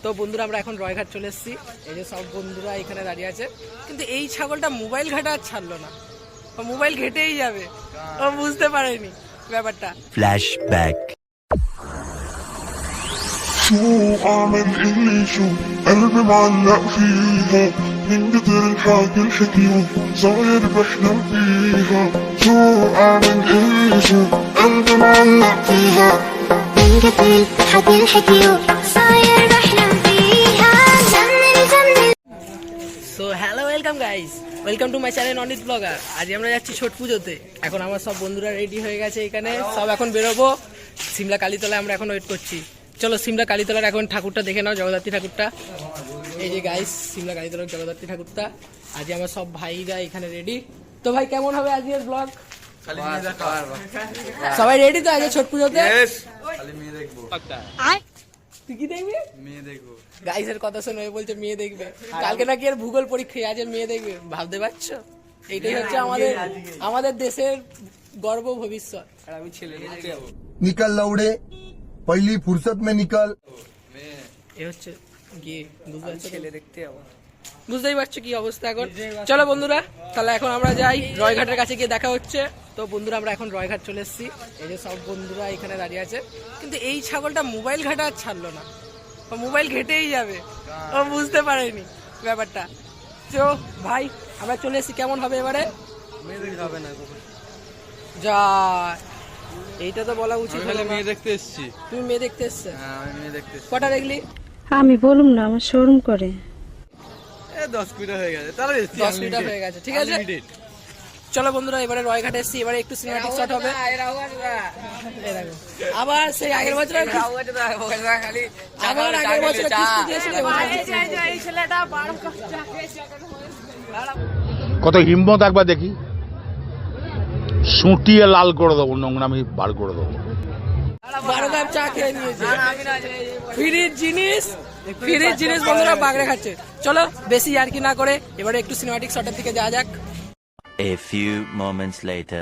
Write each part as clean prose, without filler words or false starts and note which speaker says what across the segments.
Speaker 1: তো বন্ধুরা আমরা এখন রয়ঘাট চলে এসেছি। এই যে সব বন্ধুরা এখানে দাঁড়িয়ে আছে, কিন্তু এই ছাগলটা মোবাইল ঘাটা আর ছাড়লো না, মোবাইল ঘেটেই যাবে, ও বুঝতে পারেনি ব্যাপারটা।
Speaker 2: Flashback.
Speaker 3: شو أعمل اللي شو قلبي معلق فيها من كتر الحكي الحكيوه صاير بحلم فيها شو أعمل اللي شو قلبي معلق فيها من كتر الحكي الحكيوه صاير بحلم فيها جنن جنن।
Speaker 1: So hello, welcome guys, welcome to my channel Anit blogger. আজ আমরা যাচ্ছি ছট পুজোতে। এখন আমার সব বন্ধুরা রেডি হয়ে গেছে, এখানে সব এখন বেরোবো সিমলা কালীতলায়। আমরা এখন ওয়েট করছি। চলো সিমলা কালীতলার এখন ঠাকুরটা দেখে নাও, জগদ্ধাত্রী ঠাকুরটা। এই যে গাইস সিমলা কালীতলার জগদ্ধাত্রী ঠাকুরটা। আজ আমার সব ভাইরা এখানে রেডি। তো ভাই কেমন হবে আজকের ব্লগ? সবাই রেডি তো আজকে ছট পুজোতে? তুই কি দেখবি? গাইসের কথা শুনে বলছে মেয়ে দেখবে। কালকে নাকি এর ভূগোল পরীক্ষা, আজ মেয়ে দেখবে। ভাবতে পারছো? এইটাই হচ্ছে আমাদের দেশের গর্ব, ভবিষ্যৎ। আর আমি ছেলে দেখতে যাবো।
Speaker 4: निकल लौड़े पहली फुर्सत में निकल।
Speaker 1: এ হচ্ছে গিয়ে বুঝতে পারছো, ছেলে দেখতে যাবো। বুঝতেই পারছো কি অবস্থা এখন। চলো বন্ধুরা, তাহলে এখন আমরা যাই রয়ঘাটের কাছে, গিয়ে দেখা হচ্ছে। তো বন্ধুরা আমরা এখন রয়ঘাট চলে এসেছি। এই যে সব বন্ধুরা এখানে দাঁড়িয়ে আছে, কিন্তু এই ছাগলটা মোবাইল ঘাটা আর ছাড়লো না, মোবাইল ঘেটেই যাবে, ও বুঝতে পারেনি ব্যাপারটা। তো ভাই আমরা চলে এসেছি, কেমন হবে এবারে? যা, এইটা তো বলা উচিত।
Speaker 5: মেয়ে দেখতে এসেছি।
Speaker 1: তুমি মেয়ে দেখতে এসছো?
Speaker 5: হ্যাঁ, আমি মেয়ে দেখতে এসেছি।
Speaker 1: কটা দেখলি?
Speaker 6: আমি বলুম না, আমার শোরুম করে।
Speaker 5: 10 মিটার হয়ে গেছে, তাহলে
Speaker 1: 10 মিটার হয়ে গেছে, ঠিক আছে। চলো বন্ধুরা, এবারে রয়ঘাটে এসেছি, এবারে একটু সিনেমাটিক শট হবে। এই দেখো, আবার সেই আগের বছর আবার আগের বছর কিস্তি দিয়েছিল।
Speaker 7: কত হিম্মত একবার দেখি, সুটিয়ে লাল করে দেবো, নোংরামি বার করে দেবো।
Speaker 1: 12 কাপ চা খেয়ে নিয়েছে। ফ্রির জিনিস বন্ধুরা বাগড়ে খাচ্ছে। চলো বেশি আর কি না করে এবারে একটু সিনেমাটিক শটের দিকে যাওয়া যাক।
Speaker 2: A few moments later.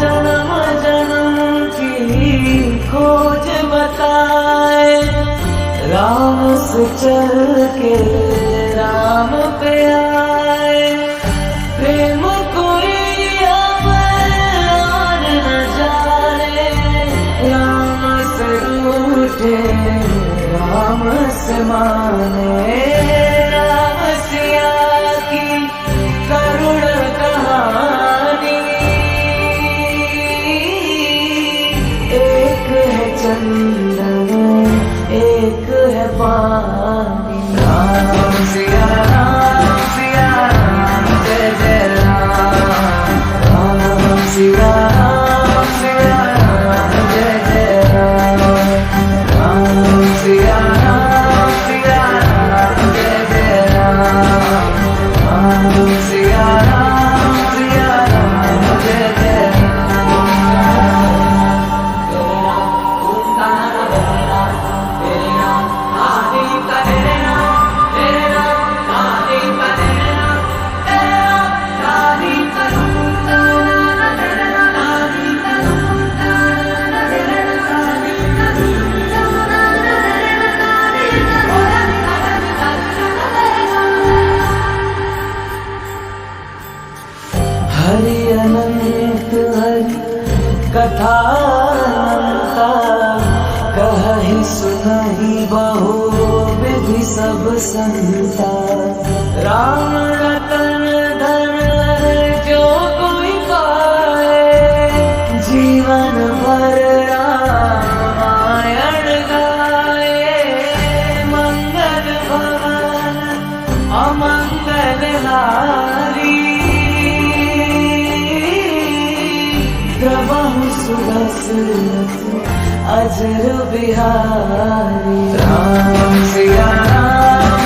Speaker 8: जन्म जन्म की खोज बताए, राम से चल के राम पे आए, प्रेम कोई अमर न जाने, राम से रूठे राम से माने, राम सिया की करुण कहानी, एक है चंदन एक है पानी, राम सिया राम, जय जय राम, राम सिया राम, जय जय राम, राम सिया राम, जय जय राम, राम सिया राम, जय जय हरि अनंत हरि कथा अनंता, कहि सुनहि बहु विधि सब संता, राम रतन धन जो कोई पाए, जीवन भर रामायण गाए, मंगल भवन अमंगल हारी, प्रभु सुदशरथ अजर बिहारी, राम सिया राम,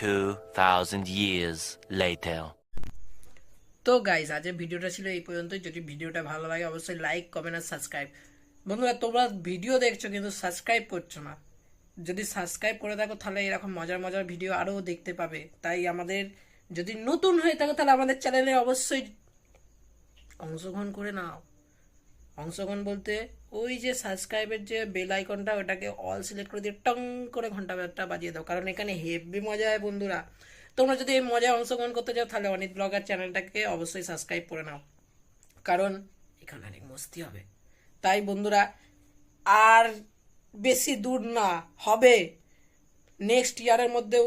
Speaker 2: 2000 years later.
Speaker 1: তো গাইজ আজকের ভিডিওটা ছিল এই পর্যন্তই। যদি ভিডিওটা ভালো লাগে অবশ্যই লাইক, কমেন্ট আর সাবস্ক্রাইব। বন্ধুরা তোমরা ভিডিও দেখছো কিন্তু সাবস্ক্রাইব করছো না, যদি সাবস্ক্রাইব করে থাকো তাহলে এরকম মজার মজার ভিডিও আরও দেখতে পাবে। তাই আমাদের যদি নতুন হয়ে থাকে তাহলে আমাদের চ্যানেলে অবশ্যই অংশগ্রহণ করে নাও। অংশগ্রহণ বলতে ওই যে সাবস্ক্রাইবের যে বেল আইকনটা ওটাকে অল সিলেক্ট করে দিয়ে টং করে ঘন্টা বাজিয়ে দাও, কারণ এখানে হেভি মজা হয় বন্ধুরা। তোমরা যদি এই মজায় অংশগ্রহণ করতে চাও তাহলে অনিত ব্লগার চ্যানেলটাকে অবশ্যই সাবস্ক্রাইব করে নাও, কারণ এখানে অনেক মস্তি হবে। তাই বন্ধুরা আর বেশি দূর না, হবে নেক্সট ইয়ারের মধ্যেও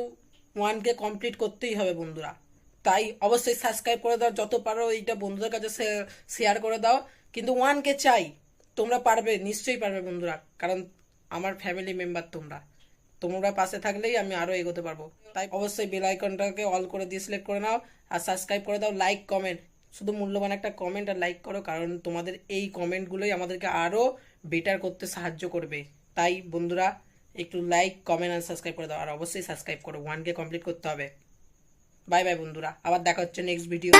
Speaker 1: 1K কমপ্লিট করতেই হবে বন্ধুরা। তাই অবশ্যই সাবস্ক্রাইব করে দাও, যত পারো এইটা বন্ধুদের কাছে শেয়ার করে দাও। কিন্তু 1K চাই, তোমরা পারবে, নিশ্চয়ই পারবে বন্ধুরা, কারণ আমার ফ্যামিলি মেম্বার তোমরা পাশে থাকলেই আমি আরো এগোতে পারবো। তাই অবশ্যই বেল আইকনটাকে অল করে দিয়ে সিলেক্ট করে নাও আর সাবস্ক্রাইব করে দাও। লাইক কমেন্ট, শুধু মূল্যবান একটা কমেন্ট আর লাইক করো, কারণ তোমাদের এই কমেন্টগুলোই আমাদেরকে আরো বেটার করতে সাহায্য করবে। তাই বন্ধুরা একটু লাইক কমেন্ট আর সাবস্ক্রাইব করে দাও, আর অবশ্যই সাবস্ক্রাইব করো, 1K কমপ্লিট করতে হবে। বাই বাই বন্ধুরা, আবার দেখা হচ্ছে নেক্সট ভিডিও।